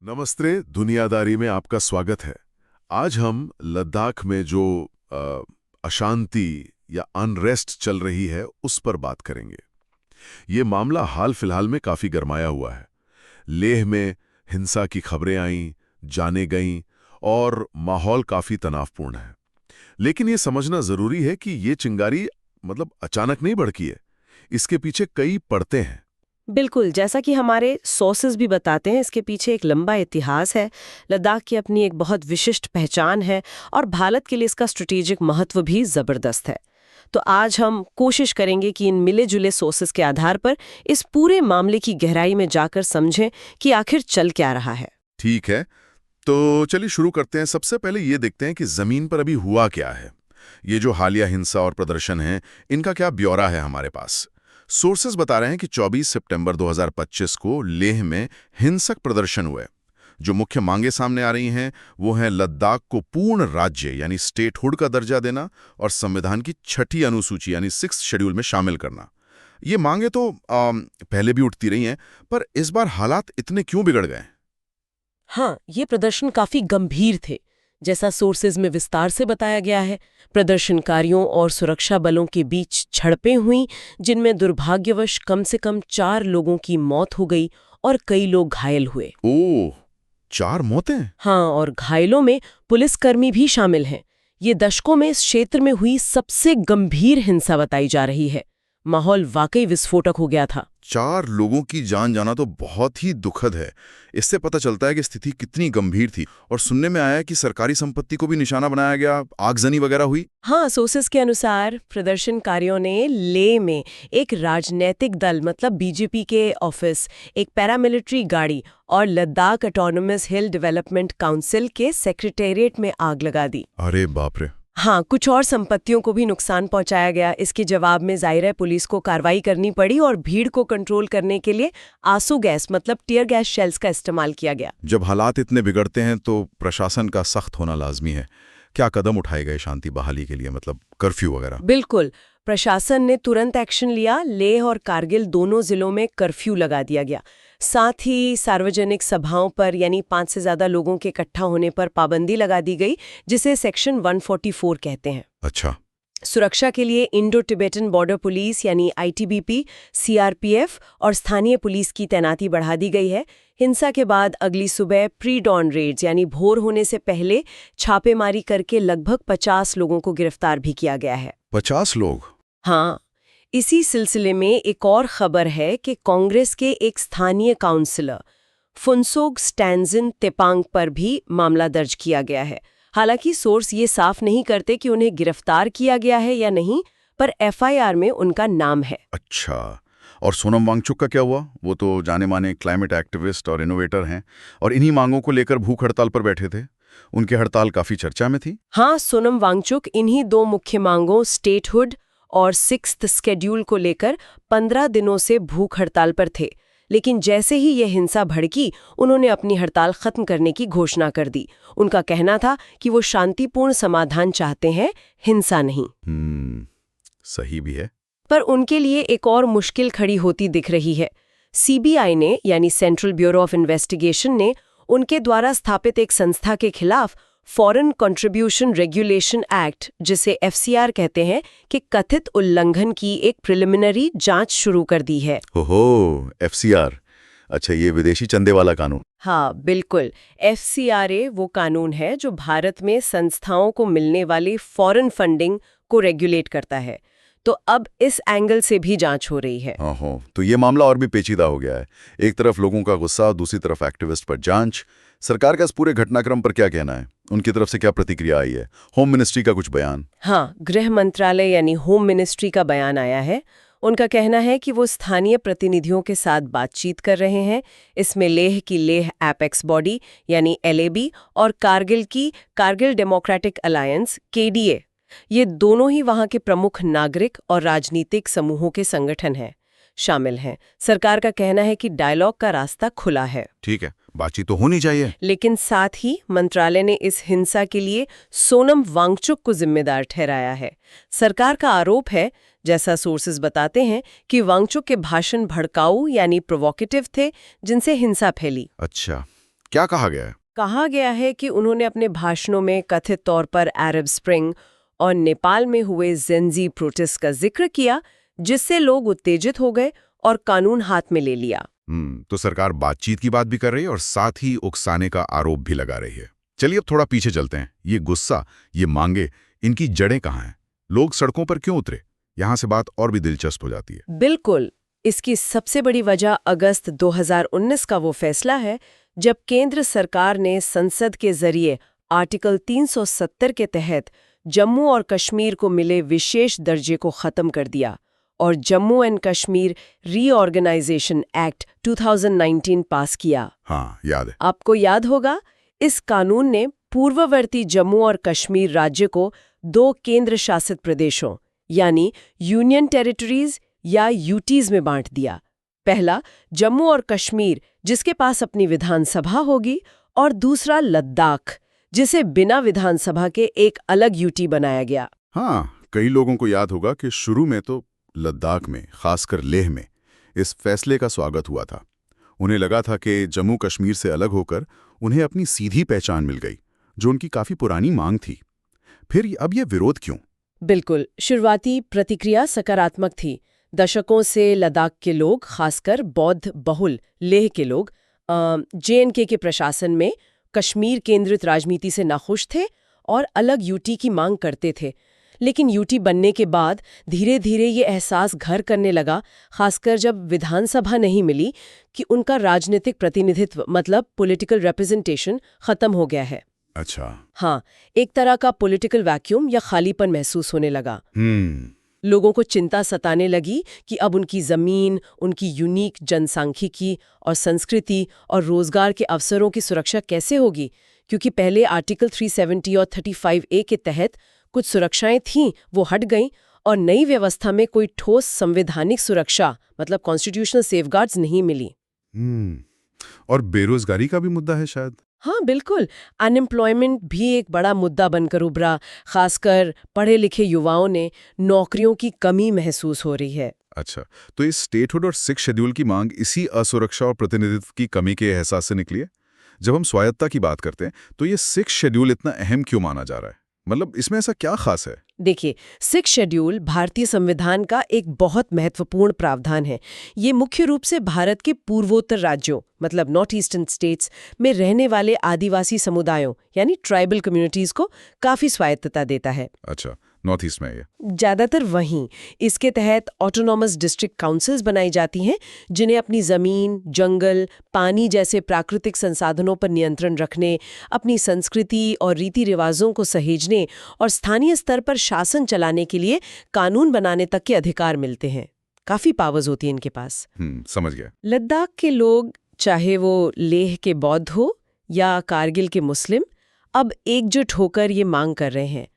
नमस्ते, दुनियादारी में आपका स्वागत है। आज हम लद्दाख में जो अशांति या अनरेस्ट चल रही है उस पर बात करेंगे। ये मामला हाल फिलहाल में काफी गरमाया हुआ है। लेह में हिंसा की खबरें आईं, जाने गईं और माहौल काफी तनावपूर्ण है। लेकिन ये समझना जरूरी है कि ये चिंगारी अचानक नहीं भड़की है। इसके पीछे कई परतें हैं। बिल्कुल, जैसा कि हमारे सोर्सेज भी बताते हैं, इसके पीछे एक लंबा इतिहास है। लद्दाख की अपनी एक बहुत विशिष्ट पहचान है और भारत के लिए इसका स्ट्रेटेजिक महत्व भी जबरदस्त है। तो आज हम कोशिश करेंगे कि इन मिले जुले सोर्सेज के आधार पर इस पूरे मामले की गहराई में जाकर समझें कि आखिर चल क्या रहा है। ठीक है, तो चलिए शुरू करते हैं। सबसे पहले ये देखते हैं कि जमीन पर अभी हुआ क्या है। ये जो हालिया हिंसा और प्रदर्शन है, इनका क्या ब्यौरा है हमारे पास। सोर्सेस बता रहे हैं कि 24 सितंबर 2025 को लेह में हिंसक प्रदर्शन हुए। जो मुख्य मांगे सामने आ रही हैं वो हैं लद्दाख को पूर्ण राज्य यानी स्टेटहुड का दर्जा देना और संविधान की 6ठी अनुसूची यानी 6th शेड्यूल में शामिल करना। ये मांगे तो पहले भी उठती रही हैं, पर इस बार हालात इतने क्यों बिगड़ गए? हाँ, ये प्रदर्शन काफी गंभीर थे। जैसा सोर्सेज में विस्तार से बताया गया है, प्रदर्शनकारियों और सुरक्षा बलों के बीच झड़पें हुईं, जिनमें दुर्भाग्यवश कम से कम 4 लोगों की मौत हो गई और कई लोग घायल हुए। ओह, 4 मौतें? हाँ, और घायलों में पुलिसकर्मी भी शामिल हैं। ये दशकों में इस क्षेत्र में हुई सबसे गंभीर हिंसा बताई जा रही है। माहौल वाकई विस्फोटक हो गया था। 4 लोगों की जान जाना तो बहुत ही दुखद है। इससे पता चलता है कि स्थिति कितनी गंभीर थी। और सुनने में आया है कि सरकारी संपत्ति को भी निशाना बनाया गया, आगजनी वगैरह हुई। हाँ, सोर्सेस के अनुसार प्रदर्शनकारियों ने लेह में एक राजनैतिक दल बीजेपी के ऑफिस, एक पैरामिलिट्री गाड़ी और लद्दाख ऑटोनोमस हिल डेवलपमेंट काउंसिल के सेक्रेटेरिएट में आग लगा दी। अरे बाप रे। हाँ, कुछ और संपत्तियों को भी नुकसान पहुंचाया गया। इसके जवाब में ज़ाहिर है पुलिस को कार्रवाई करनी पड़ी और भीड़ को कंट्रोल करने के लिए आंसू गैस टियर गैस शेल्स का इस्तेमाल किया गया। जब हालात इतने बिगड़ते हैं तो प्रशासन का सख्त होना लाजमी है। क्या कदम उठाए गए शांति बहाली के लिए, कर्फ्यू वगैरह? बिल्कुल, प्रशासन ने तुरंत एक्शन लिया। लेह और कारगिल दोनों जिलों में कर्फ्यू लगा दिया गया। साथ ही सार्वजनिक सभाओं पर यानी 5 से ज्यादा लोगों के इकट्ठा होने पर पाबंदी लगा दी गई, जिसे सेक्शन 144 कहते हैं। अच्छा। सुरक्षा के लिए इंडो टिबेटन बॉर्डर पुलिस यानी आईटीबीपी, सीआरपीएफ और स्थानीय पुलिस की तैनाती बढ़ा दी गई है। हिंसा के बाद अगली सुबह प्री डॉन रेड्स यानी भोर होने से पहले छापेमारी करके लगभग 50 लोगों को गिरफ्तार भी किया गया है। 50 लोग? हाँ, इसी सिलसिले में एक और खबर है कि कांग्रेस के एक स्थानीय काउंसिलर फुनसोग स्टैंजिन तेपांग पर भी मामला दर्ज किया गया है। हालांकि सोर्स ये साफ नहीं करते कि उन्हें गिरफ्तार किया गया है या नहीं, पर एफआईआर में उनका नाम है। अच्छा, और सोनम वांगचुक का क्या हुआ? वो तो जाने माने क्लाइमेट एक्टिविस्ट और इनोवेटर हैं और इन्हीं मांगों को लेकर भूख हड़ताल पर बैठे थे। उनकी हड़ताल काफी चर्चा में थी। हाँ, सोनम वांगचुक इन्हीं 2 मुख्य मांगों स्टेटहुड और 6th शेड्यूल को लेकर 15 दिनों से भूख हड़ताल पर थे। लेकिन जैसे ही ये हिंसा भड़की, उन्होंने अपनी हड़ताल खत्म करने की घोषणा कर दी। उनका कहना था कि वो शांतिपूर्ण समाधान चाहते हैं, हिंसा नहीं। सही भी है। पर उनके लिए एक और मुश्किल खड़ी होती दिख रही है। सीबीआई ने यानी सेंट्रल ब्यूरो ऑफ इन्वेस्टिगेशन ने उनके द्वारा स्थापित एक संस्था के खिलाफ फॉरेन कंट्रीब्यूशन रेगुलेशन एक्ट, जिसे एफसीआर कहते हैं, कि कथित उल्लंघन की एक प्रिलिमिनरी जांच शुरू कर दी है। ओहो, एफसीआर। अच्छा, ये विदेशी चंदे वाला कानून? हाँ, बिल्कुल। एफसीआरए वो कानून है जो भारत में संस्थाओं को मिलने वाली फॉरेन फंडिंग को रेगुलेट करता है। तो अब इस एंगल से भी जांच हो रही है। ओहो, तो ये मामला और भी पेचीदा हो गया है। एक तरफ लोगों का गुस्सा, दूसरी तरफ एक्टिविस्ट पर जांच। सरकार का इस पूरे घटनाक्रम पर क्या कहना है? उनकी तरफ से क्या प्रतिक्रिया आई है? होम मिनिस्ट्री का कुछ बयान? हाँ, गृह मंत्रालय यानी होम मिनिस्ट्री का बयान आया है। उनका कहना है कि वो स्थानीय प्रतिनिधियों के साथ बातचीत कर रहे हैं। इसमें लेह की लेह एपेक्स बॉडी यानी एलएबी और कारगिल की कारगिल डेमोक्रेटिक अलायंस केडीए, ये दोनों ही वहां के प्रमुख नागरिक और राजनीतिक समूहों के संगठन हैं, शामिल हैं। सरकार का कहना है कि डायलॉग का रास्ता खुला है। ठीक है, बातचीत तो होनी चाहिए। लेकिन साथ ही मंत्रालय ने इस हिंसा के लिए सोनम वांगचुक को जिम्मेदार ठहराया है। सरकार का आरोप है, जैसा सोर्सेज बताते हैं, कि वांगचुक के भाषण भड़काऊ यानी प्रोवोकेटिव थे, जिनसे हिंसा फैली। अच्छा, क्या कहा गया है? कहा गया है कि उन्होंने अपने भाषणों में कथित तौर पर अरब स्प्रिंग और नेपाल में हुए जेंजी प्रोटेस्ट का जिक्र किया, जिससे लोग उत्तेजित हो गए और कानून हाथ में ले लिया। तो सरकार बातचीत की बात भी कर रही है और साथ ही उकसाने का आरोप भी लगा रही है। चलिए अब थोड़ा पीछे चलते हैं। ये गुस्सा, ये मांगे, इनकी जड़ें कहाँ हैं? लोग सड़कों पर क्यों उतरे? यहाँ से बात और भी दिलचस्प हो जाती है। बिल्कुल। इसकी सबसे बड़ी वजह अगस्त 2019 का वो फैसला है जब केंद्र सरकार ने संसद के जरिए आर्टिकल 370 के तहत जम्मू और कश्मीर को मिले विशेष दर्जे को खत्म कर दिया और Jammu and Kashmir reorganisation act 2019 pass किया। हाँ, याद है। आपको याद होगा, इस कानून ने पूर्ववर्ती जम्मू और कश्मीर राज्य को 2 केंद्र शासित प्रदेशों यानी यूनियन टेरिटरीज या यूटीज में बांट दिया। पहला जम्मू और कश्मीर, जिसके पास अपनी विधानसभा होगी, और दूसरा लद्दाख, जिसे बिना विधानसभा के एक अलग यूटी बनाया गया। हाँ, कई लोगों को याद होगा कि शुरू में तो लद्दाख में, खासकर लेह में, इस फैसले का स्वागत हुआ था। उन्हें लगा था कि जम्मू कश्मीर से अलग होकर उन्हें अपनी सीधी पहचान मिल गई, जो उनकी काफी पुरानी मांग थी। फिर अब ये विरोध क्यों? बिल्कुल, शुरुआती प्रतिक्रिया सकारात्मक थी। दशकों से लद्दाख के लोग, खासकर बौद्ध बहुल लेह के लोग, JNK के प्रशासन में कश्मीर केंद्रित राजनीति से नाखुश थे और अलग यूटी की मांग करते थे। लेकिन यूटी बनने के बाद धीरे धीरे ये एहसास घर करने लगा, खासकर जब विधानसभा नहीं मिली, कि उनका राजनीतिक प्रतिनिधित्व मतलब पॉलिटिकल रिप्रेजेंटेशन खत्म हो गया है। अच्छा। हाँ, एक तरह का पॉलिटिकल वैक्यूम या खालीपन महसूस होने लगा। लोगों को चिंता सताने लगी कि अब उनकी जमीन, उनकी यूनिक जनसांख्यिकी और संस्कृति और रोजगार के अवसरों की सुरक्षा कैसे होगी, क्योंकि पहले आर्टिकल 370 और 35A के तहत कुछ सुरक्षाएं थीं, वो हट गईं और नई व्यवस्था में कोई ठोस संवैधानिक सुरक्षा मतलब कॉन्स्टिट्यूशनल सेफगार्ड्स नहीं मिली। और बेरोजगारी का भी मुद्दा है शायद। हाँ बिल्कुल, अनएम्प्लॉयमेंट भी एक बड़ा मुद्दा बनकर उभरा। खासकर पढ़े लिखे युवाओं ने नौकरियों की कमी महसूस हो रही है। अच्छा, तो इस स्टेटहुड और 6 शेड्यूल की मांग इसी असुरक्षा और प्रतिनिधित्व की कमी के एहसास से निकली है। जब हम स्वायत्तता की बात करते हैं तो ये 6 शेड्यूल इतना अहम क्यों माना जा रहा है? मतलब इसमें ऐसा क्या खास है? देखिए, 6 शेड्यूल भारतीय संविधान का एक बहुत महत्वपूर्ण प्रावधान है। ये मुख्य रूप से भारत के पूर्वोत्तर राज्यों मतलब नॉर्थ ईस्टर्न स्टेट्स में रहने वाले आदिवासी समुदायों यानी ट्राइबल कम्युनिटीज को काफी स्वायत्तता देता है। अच्छा, नॉर्थ ईस्ट में ये ज्यादातर वहीं। इसके तहत ऑटोनॉमस डिस्ट्रिक्ट काउंसिल्स बनाई जाती हैं, जिन्हें अपनी जमीन, जंगल, पानी जैसे प्राकृतिक संसाधनों पर नियंत्रण रखने, अपनी संस्कृति और रीति रिवाजों को सहेजने और स्थानीय स्तर पर शासन चलाने के लिए कानून बनाने तक के अधिकार मिलते हैं। काफी पावर्स होती हैं इनके पास। समझ गया। लद्दाख के लोग, चाहे वो लेह के बौद्ध हो या कारगिल के मुस्लिम, अब एकजुट होकर ये मांग कर रहे हैं।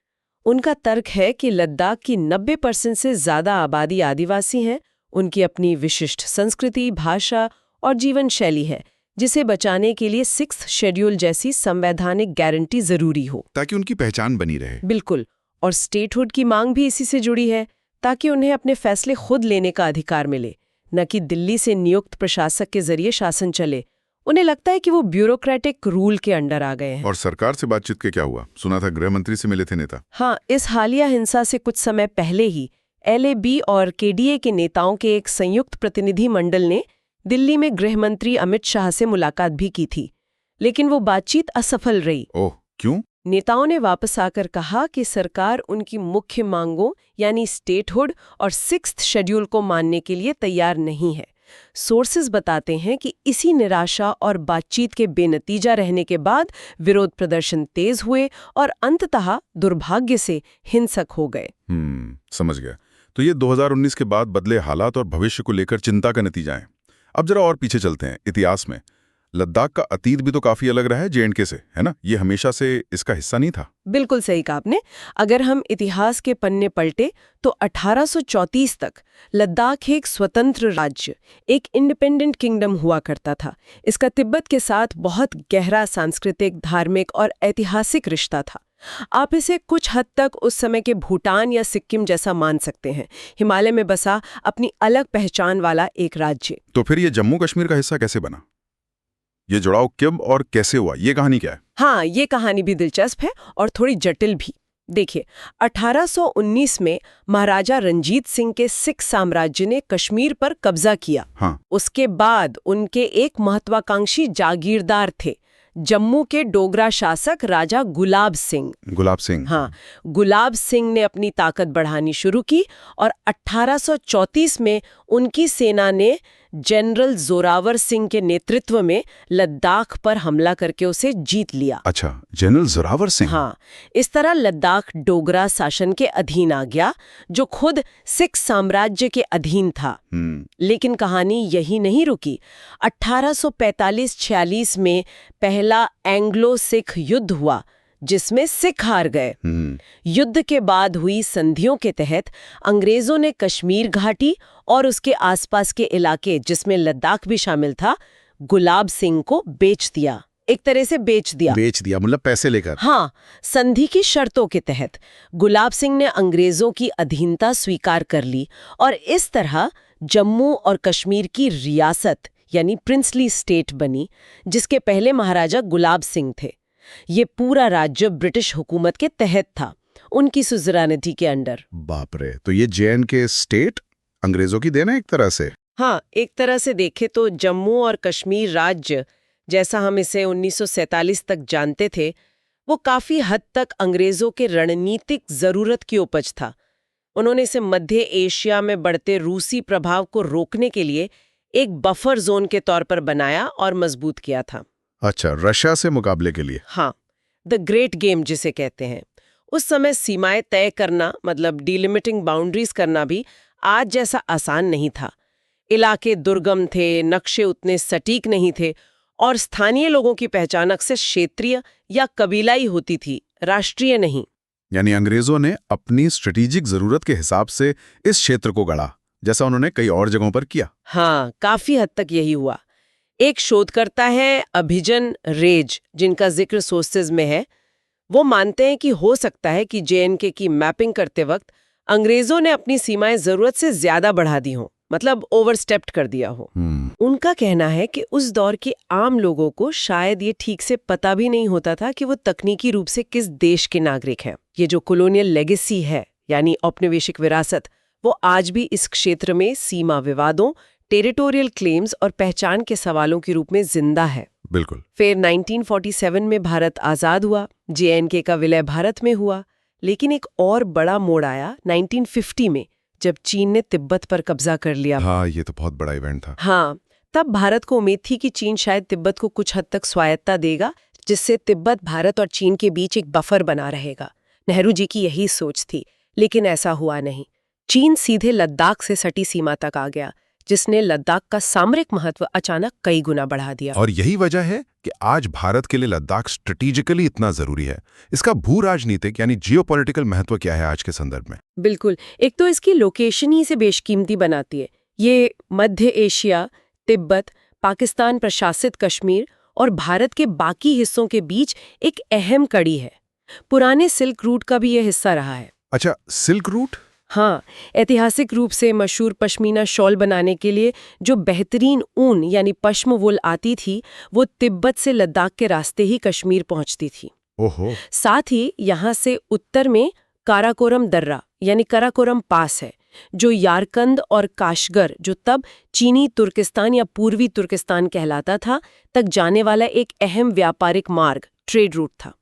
उनका तर्क है कि लद्दाख की 90% से ज्यादा आबादी आदिवासी हैं, उनकी अपनी विशिष्ट संस्कृति, भाषा और जीवन शैली है, जिसे बचाने के लिए 6th शेड्यूल जैसी संवैधानिक गारंटी जरूरी हो, ताकि उनकी पहचान बनी रहे। बिल्कुल। और स्टेटहुड की मांग भी इसी से जुड़ी है, ताकि उन्हें अपने फैसले खुद लेने का अधिकार मिले, न कि दिल्ली से नियुक्त प्रशासक के जरिए शासन चले। उन्हें लगता है कि वो ब्यूरोक्रेटिक रूल के अंडर आ गए हैं। और सरकार से बातचीत के क्या हुआ? सुना था गृह मंत्री से मिले थे नेता। हाँ, इस हालिया हिंसा से कुछ समय पहले ही LAB और KDA के नेताओं के एक संयुक्त प्रतिनिधि मंडल ने दिल्ली में गृह मंत्री अमित शाह से मुलाकात भी की थी, लेकिन वो बातचीत असफल रही। ओह, क्यों? नेताओं ने वापस आकर कहा कि सरकार उनकी मुख्य मांगों यानी स्टेटहुड और 6th शेड्यूल को मानने के लिए तैयार नहीं है। सोर्सेज बताते हैं कि इसी निराशा और बातचीत के बेनतीजा रहने के बाद विरोध प्रदर्शन तेज हुए और अंततः दुर्भाग्य से हिंसक हो गए। समझ गया। तो ये 2019 के बाद बदले हालात और भविष्य को लेकर चिंता का नतीजा है। अब जरा और पीछे चलते हैं इतिहास में। लद्दाख का अतीत भी तो काफी अलग रहा है JNK से, है ना? ये हमेशा से इसका हिस्सा नहीं था। बिल्कुल सही कहा आपने। अगर हम इतिहास के पन्ने पलटे तो 1834 तक लद्दाख एक स्वतंत्र राज्य, एक इंडिपेंडेंट किंगडम हुआ करता था। इसका तिब्बत के साथ बहुत गहरा सांस्कृतिक, धार्मिक और ऐतिहासिक रिश्ता था। आप इसे कुछ हद तक उस समय के भूटान या सिक्किम जैसा मान सकते हैं, हिमालय में बसा अपनी अलग पहचान वाला एक राज्य। तो फिर ये जम्मू कश्मीर का हिस्सा कैसे बना? ये जुड़ाव कब और कैसे हुआ, ये कहानी क्या है? हाँ, ये कहानी भी दिलचस्प है और थोड़ी जटिल भी। देखिए, 1819 में महाराजा रंजीत सिंह के सिख साम्राज्य ने कश्मीर पर कब्जा किया। हाँ। उसके बाद उनके एक महत्वाकांक्षी जागीरदार थे, जम्मू के डोगरा शासक राजा गुलाब सिंह। गुलाब सिंह। हाँ, गुलाब सिंह ने अपनी ताकत बढ़ानी शुरू की और 1834 में उनकी सेना ने जनरल जोरावर सिंह के नेतृत्व में लद्दाख पर हमला करके उसे जीत लिया। अच्छा, जनरल जोरावर सिंह। हाँ, इस तरह लद्दाख डोगरा शासन के अधीन आ गया, जो खुद सिख साम्राज्य के अधीन था। लेकिन कहानी यही नहीं रुकी। 1845-46 में पहला एंग्लो सिख युद्ध हुआ, जिसमें सिख हार गए। युद्ध के बाद हुई संधियों के तहत अंग्रेजों ने कश्मीर घाटी और उसके आसपास के इलाके, जिसमें लद्दाख भी शामिल था, गुलाब सिंह को बेच दिया। एक तरह से बेच दिया मतलब पैसे लेकर। हाँ, संधि की शर्तों के तहत गुलाब सिंह ने अंग्रेजों की अधीनता स्वीकार कर ली और इस तरह जम्मू और कश्मीर की रियासत यानी प्रिंसली स्टेट बनी, जिसके पहले महाराजा गुलाब सिंह थे। ये पूरा राज्य ब्रिटिश हुकूमत के तहत था, उनकी सुजरानिटी के अंडर। बाप रे, तो ये जे.एंड.के स्टेट अंग्रेजों की देन है एक तरह से। हाँ, एक तरह से देखे तो जम्मू और कश्मीर राज्य, जैसा हम इसे 1947 तक जानते थे, वो काफी हद तक अंग्रेजों के रणनीतिक जरूरत की उपज था। उन्होंने इसे मध्य एशिया में बढ़ते रूसी प्रभाव को रोकने के लिए एक बफर जोन के तौर पर बनाया और मजबूत किया था। अच्छा, रशिया से मुकाबले के लिए। हाँ, द ग्रेट गेम जिसे कहते हैं। उस समय सीमाएं तय करना, मतलब डिलिमिटिंग बाउंड्रीज करना भी आज जैसा आसान नहीं था। इलाके दुर्गम थे, नक्शे उतने सटीक नहीं थे और स्थानीय लोगों की पहचान अक्सर क्षेत्रीय या कबीलाई होती थी, राष्ट्रीय नहीं। यानी अंग्रेजों ने अपनी स्ट्रेटेजिक जरूरत के हिसाब से इस क्षेत्र को गढ़ा, जैसा उन्होंने कई और जगहों पर किया। हाँ, काफी हद तक यही हुआ। एक शोधकर्ता है अभिजन रेज, जिनका जिक्र सोर्सेज में है। वो मानते हैं कि हो सकता है कि जे.एंड.के की मैपिंग करते वक्त अंग्रेजों ने अपनी सीमाएं जरूरत से ज्यादा बढ़ा दी हों, मतलब ओवरस्टेप्ड कर दिया हो। उनका कहना है कि उस दौर के आम लोगों को शायद ये ठीक से पता भी नहीं होता था कि वो तकनीकी रूप से किस देश के नागरिक हैं। ये जो कॉलोनियल लेगेसी है, यानी औपनिवेशिक विरासत, वो आज भी इस क्षेत्र में सीमा विवादों, टेरिटोरियल क्लेम्स और पहचान के सवालों के रूप में जिंदा है। बिल्कुल। फिर 1947 में भारत आजाद हुआ, जे.एंड.के का विलय भारत में हुआ। लेकिन एक और बड़ा मोड़ आया 1950 में, जब चीन ने तिब्बत पर कब्जा कर लिया। हाँ, ये तो बहुत बड़ा इवेंट था। हाँ, तब भारत को उम्मीद थी कि चीन शायद तिब्बत को कुछ हद तक स्वायत्तता देगा, जिससे तिब्बत भारत और चीन के बीच एक बफर बना रहेगा। नेहरू जी की यही सोच थी, लेकिन ऐसा हुआ नहीं। चीन सीधे लद्दाख से सटी सीमा तक आ गया, जिसने लद्दाख का सामरिक महत्व अचानक कई गुना बढ़ा दिया। और यही वजह है कि आज भारत के लिए लद्दाख स्ट्रेटेजिकली इतना जरूरी है। इसका भू राजनीतिक यानी जियोपॉलिटिकल महत्व क्या है आज के संदर्भ में? बिल्कुल, एक तो इसकी लोकेशन ही इसे बेशकीमती बनाती है। ये मध्य एशिया, तिब्बत, पाकिस्तान प्रशासित कश्मीर और भारत के बाकी हिस्सों के बीच एक अहम कड़ी है। पुराने सिल्क रूट का भी यह हिस्सा रहा है। अच्छा, सिल्क रूट? हाँ, ऐतिहासिक रूप से मशहूर पश्मीना शॉल बनाने के लिए जो बेहतरीन ऊन यानी पश्म वूल आती थी, वो तिब्बत से लद्दाख के रास्ते ही कश्मीर पहुंचती थी। ओहो। साथ ही यहाँ से उत्तर में काराकोरम दर्रा यानी काराकोरम पास है, जो यारकंद और काशगर, जो तब चीनी तुर्किस्तान या पूर्वी तुर्किस्तान कहलाता था, तक जाने वाला एक अहम व्यापारिक मार्ग, ट्रेड रूट था।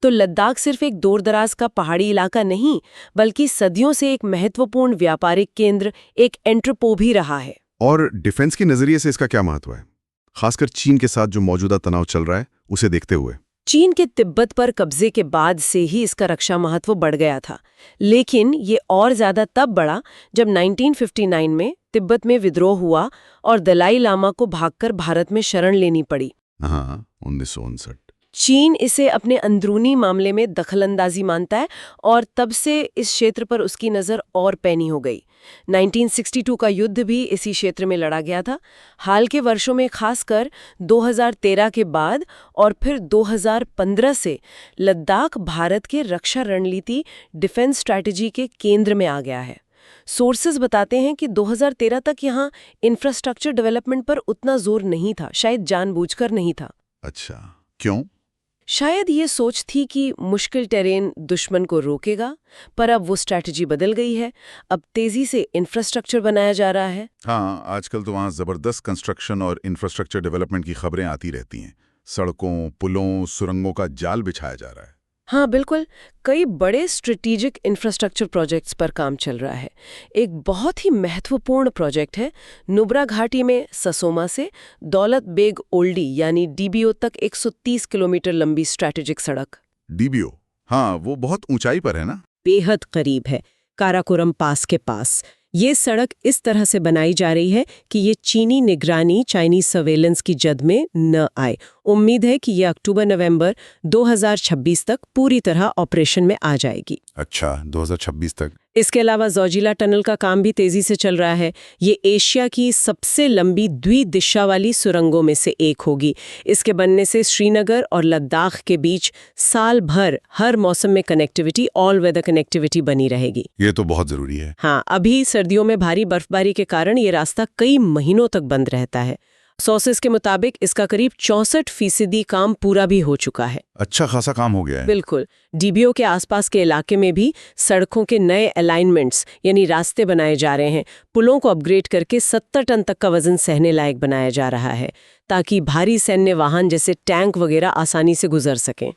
तो लद्दाख सिर्फ एक दूरदराज का पहाड़ी इलाका नहीं, बल्कि सदियों से एक महत्वपूर्ण व्यापारिक केंद्र, एक एंट्रपो भी रहा है। और डिफेंस के नजरिए से इसका क्या महत्व है, खासकर चीन के साथ जो मौजूदा तनाव चल रहा है उसे देखते हुए? चीन के तिब्बत पर कब्जे के बाद से ही इसका रक्षा महत्व बढ़ गया था, लेकिन ये और ज्यादा तब बढ़ा जब 1959 में तिब्बत में विद्रोह हुआ और दलाई लामा को भागकर भारत में शरण लेनी पड़ी। हाँ, 1959। चीन इसे अपने अंदरूनी मामले में दखलंदाजी मानता है और तब से इस क्षेत्र पर उसकी नज़र और पैनी हो गई। 1962 का युद्ध भी इसी क्षेत्र में लड़ा गया था। हाल के वर्षों में खासकर 2013 के बाद और फिर 2015 से लद्दाख भारत के रक्षा रणनीति डिफेंस स्ट्रैटेजी के केंद्र में आ गया है। सोर्सेज बताते हैं कि 2013 तक यहाँ इंफ्रास्ट्रक्चर डेवलपमेंट पर उतना जोर नहीं था, शायद जानबूझकर नहीं था। अच्छा, क्यों? शायद ये सोच थी कि मुश्किल टेरेन दुश्मन को रोकेगा, पर अब वो स्ट्रैटेजी बदल गई है। अब तेजी से इंफ्रास्ट्रक्चर बनाया जा रहा है। हाँ, आजकल तो वहाँ जबरदस्त कंस्ट्रक्शन और इंफ्रास्ट्रक्चर डेवलपमेंट की खबरें आती रहती हैं। सड़कों, पुलों, सुरंगों का जाल बिछाया जा रहा है। हाँ बिल्कुल, कई बड़े स्ट्रेटेजिक इंफ्रास्ट्रक्चर प्रोजेक्ट्स पर काम चल रहा है। एक बहुत ही महत्वपूर्ण प्रोजेक्ट है नुब्रा घाटी में ससोमा से दौलत बेग ओल्डी यानी डीबीओ तक 130 किलोमीटर लंबी स्ट्रैटेजिक सड़क। डीबीओ, हाँ, वो बहुत ऊंचाई पर है ना? बेहद करीब है, काराकोरम पास के पास। ये सड़क इस तरह से बनाई जा रही है कि ये चीनी निगरानी, चाइनीज सर्वेलेंस की जद में न आए। उम्मीद है कि ये अक्टूबर-नवंबर 2026 तक पूरी तरह ऑपरेशन में आ जाएगी। अच्छा, 2026 तक। इसके अलावा जोजिला टनल का काम भी तेजी से चल रहा है। ये एशिया की सबसे लंबी द्विदिशा वाली सुरंगों में से एक होगी। इसके बनने से श्रीनगर और लद्दाख के बीच साल भर हर मौसम में कनेक्टिविटी, ऑल वेदर कनेक्टिविटी बनी रहेगी। ये तो बहुत जरूरी है। हाँ, अभी सर्दियों में भारी बर्फबारी के कारण ये रास्ता कई महीनों तक बंद रहता है। सोर्सेस के मुताबिक इसका करीब 64% काम पूरा भी हो चुका है। अच्छा खासा काम हो गया है। बिल्कुल। डीबीओ के आसपास के इलाके में भी सड़कों के नए अलाइनमेंट्स यानी रास्ते बनाए जा रहे हैं। पुलों को अपग्रेड करके 70 टन तक का वजन सहने लायक बनाया जा रहा है, ताकि भारी सैन्य वाहन जैसे टैंक वगैरह आसानी से गुजर सकें।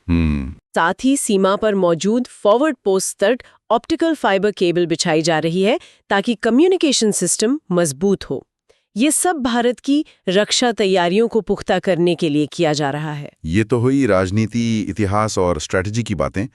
साथ ही सीमा पर मौजूद फॉरवर्ड पोस्ट तक ऑप्टिकल फाइबर केबल बिछाई जा रही है, ताकि कम्युनिकेशन सिस्टम मजबूत हो। ये सब भारत की रक्षा तैयारियों को पुख्ता करने के लिए किया जा रहा है। ये तो हुई राजनीति, इतिहास और स्ट्रैटेजी की बातें।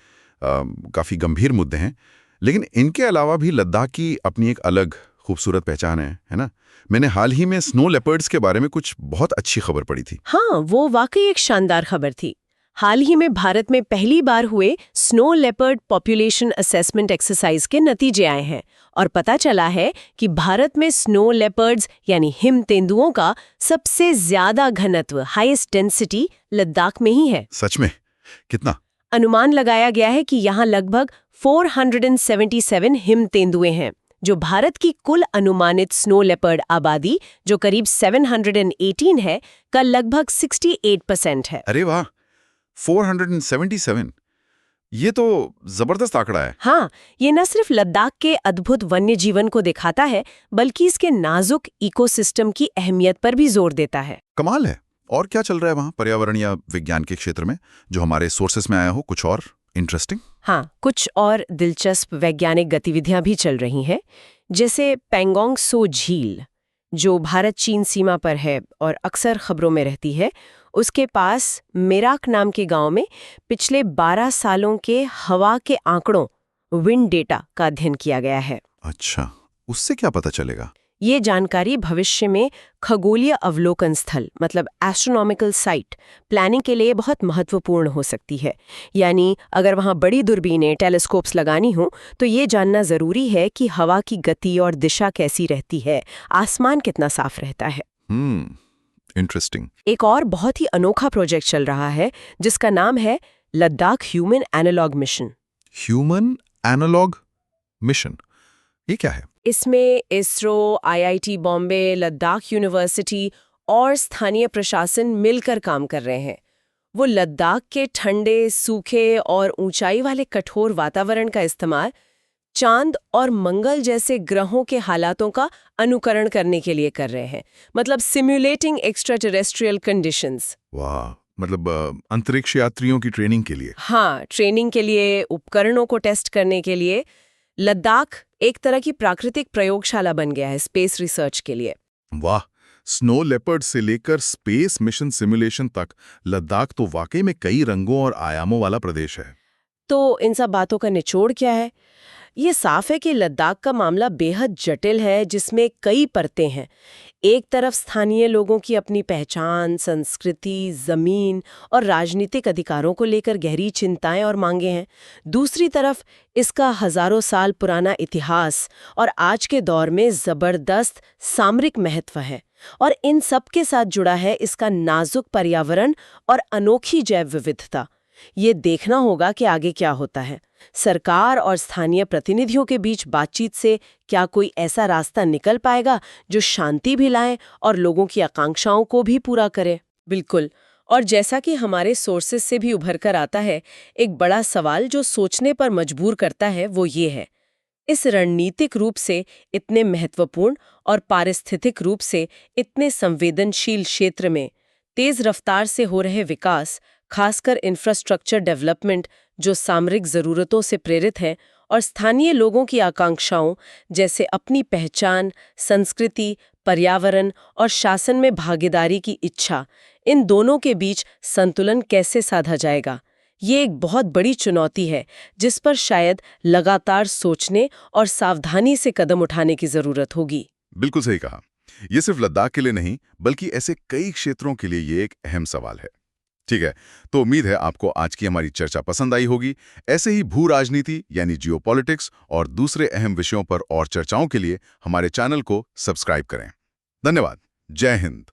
काफी गंभीर मुद्दे हैं, लेकिन इनके अलावा भी लद्दाख की अपनी एक अलग खूबसूरत पहचान है ना? मैंने हाल ही में स्नो लेपर्ड्स के बारे में कुछ बहुत अच्छी खबर पढ़ी थी। हाँ, वो वाकई एक शानदार खबर थी। हाल ही में भारत में पहली बार हुए snow leopard population assessment exercise के नतीजे आए हैं और पता चला है कि भारत में स्नो लेपर्ड्स यानी हिम तेंदुओं का सबसे ज्यादा घनत्व, हाईएस्ट डेंसिटी, लद्दाख में ही है। सच में? कितना? अनुमान लगाया गया है कि यहाँ लगभग 477 हिम तेंदुए हैं, जो भारत की कुल अनुमानित स्नो लेपर्ड आबादी, जो करीब 718 है, का लगभग 68% है। अरे वाह, 477, ये तो जबरदस्त आंकड़ा है। हाँ, ये न सिर्फ लद्दाख के अद्भुत वन्य जीवन को दिखाता है, बल्कि इसके नाजुक इकोसिस्टम की अहमियत पर भी जोर देता है। कमाल है। और क्या चल रहा है वहाँ पर्यावरण या विज्ञान के क्षेत्र में, जो हमारे सोर्सेस में आया हो? कुछ और इंटरेस्टिंग? हाँ, कुछ और दिलचस्प वैज्ञानिक गतिविधियां भी चल रही हैं, जैसे पेंगोंग सो झील, जो भारत चीन सीमा पर है और अक्सर खबरों में रहती है। उसके पास मेराक नाम के गांव में पिछले 12 सालों के हवा के आंकड़ों, विंड डेटा, का अध्ययन किया गया है। अच्छा, उससे क्या पता चलेगा? ये जानकारी भविष्य में खगोलीय अवलोकन स्थल, मतलब एस्ट्रोनॉमिकल साइट, प्लानिंग के लिए बहुत महत्वपूर्ण हो सकती है। यानी अगर वहाँ बड़ी दूरबीनें, टेलीस्कोप्स लगानी हो, तो ये जानना जरूरी है कि हवा की गति और दिशा कैसी रहती है, आसमान कितना साफ रहता है। इंटरेस्टिंग। एक और बहुत ही अनोखा प्रोजेक्ट चल रहा है, जिसका नाम है Ladakh human analog mission. Human analog mission, ये क्या है? इसमें इसरो, आईआईटी बॉम्बे, लद्दाख यूनिवर्सिटी और स्थानीय प्रशासन मिलकर काम कर रहे हैं। वो लद्दाख के ठंडे, सूखे और ऊंचाई वाले कठोर वातावरण का इस्तेमाल चांद और मंगल जैसे ग्रहों के हालातों का अनुकरण करने के लिए कर रहे हैं, मतलब सिम्युलेटिंग एक्स्ट्रा टेरेस्ट्रियल कंडीशंस। वाह, मतलब अंतरिक्ष यात्रियों की ट्रेनिंग के लिए। हाँ, ट्रेनिंग के लिए, उपकरणों को टेस्ट करने के लिए लद्दाख एक तरह की प्राकृतिक प्रयोगशाला बन गया है स्पेस रिसर्च के लिए। वाह, स्नो लेपर्ड से लेकर स्पेस मिशन सिमुलेशन तक लद्दाख तो वाकई में कई रंगों और आयामों वाला प्रदेश है। तो इन सब बातों का निचोड़ क्या है? ये साफ है कि लद्दाख का मामला बेहद जटिल है, जिसमें कई परतें हैं। एक तरफ स्थानीय लोगों की अपनी पहचान, संस्कृति, जमीन और राजनीतिक अधिकारों को लेकर गहरी चिंताएं और मांगे हैं। दूसरी तरफ इसका हजारों साल पुराना इतिहास और आज के दौर में जबरदस्त सामरिक महत्व है। और इन सब के साथ जुड़ा है इसका नाजुक पर्यावरण और अनोखी जैव विविधता। ये देखना होगा कि आगे क्या होता है। सरकार और स्थानीय प्रतिनिधियों के बीच बातचीत से क्या कोई ऐसा रास्ता निकल पाएगा जो शांति भी लाए और लोगों की आकांक्षाओं को भी पूरा करे? बिल्कुल। और जैसा कि हमारे सोर्सेस से भी उभर कर आता है, एक बड़ा सवाल जो सोचने पर मजबूर करता है वो ये है, इस रणनीतिक रूप से इतने महत्वपूर्ण और पारिस्थितिक रूप से इतने संवेदनशील क्षेत्र में तेज रफ्तार से हो रहे विकास, खासकर इंफ्रास्ट्रक्चर डेवलपमेंट जो सामरिक जरूरतों से प्रेरित है, और स्थानीय लोगों की आकांक्षाओं जैसे अपनी पहचान, संस्कृति, पर्यावरण और शासन में भागीदारी की इच्छा, इन दोनों के बीच संतुलन कैसे साधा जाएगा? ये एक बहुत बड़ी चुनौती है जिस पर शायद लगातार सोचने और सावधानी से कदम उठाने की जरूरत होगी। बिल्कुल सही कहा। ये सिर्फ लद्दाख के लिए नहीं, बल्कि ऐसे कई क्षेत्रों के लिए ये एक अहम सवाल है। ठीक है, तो उम्मीद है आपको आज की हमारी चर्चा पसंद आई होगी। ऐसे ही भू राजनीति यानी जियोपॉलिटिक्स और दूसरे अहम विषयों पर और चर्चाओं के लिए हमारे चैनल को सब्सक्राइब करें। धन्यवाद। जय हिंद।